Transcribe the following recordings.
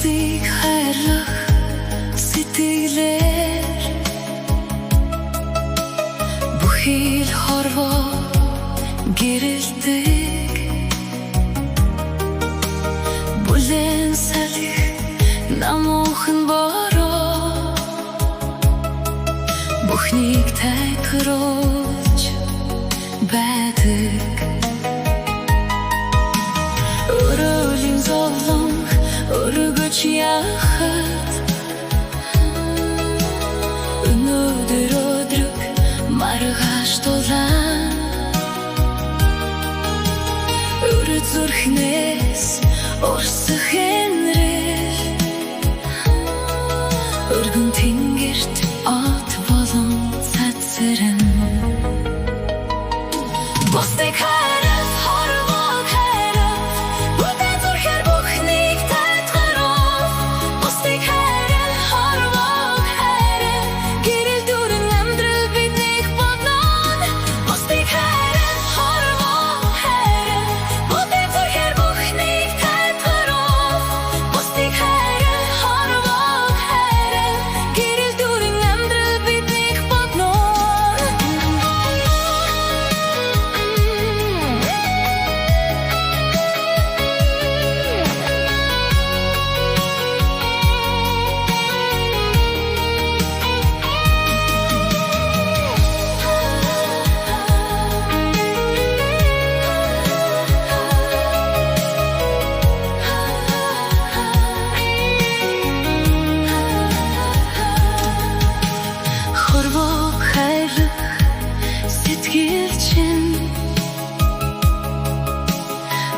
бусдыг хайрлах сэтгэлээр бүхий л хорвоо гэрэлдэг бүлээн салхи намуухан бороо бүхнийг тайлбарлаж байдаг өрөөлийн зовлон өргөж яхад өнөөдөр өдрөг маргааш тулаан өрөө зүрхнээс орсох энрэл өргөн тэнгэрт от болон цацран бусдыг хайрах хорвоо хайрах бүдэн зүрхээр бүхнийг тайлбарлах бусдыг хайрах хорвоо хайрах гэрэл дүүрэн амьдрал биднийг боднон бусдыг хайрах хорвоо хайрах бүдэн зүрхээр бүхнийг тайлбарлах бусдыг хайрах хорвоо хайрах гэрэл дүүрэн амьдрал биднийг боднон хорвоо хайрлах сэтгэл чинь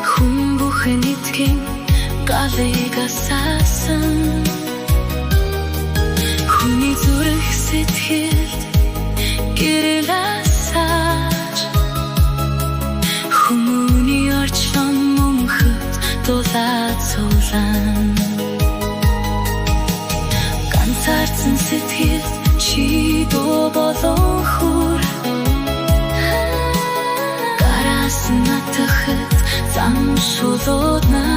хүн бүхэн итгэн галыг асаасан хүний зүрх сэтгэлд гэрэл асааж хүмүүний орчлон мөнхөд дулаад суулан ганцаардсан сэтгэл чи дуу болон хүр гараас натахад зам шулуудна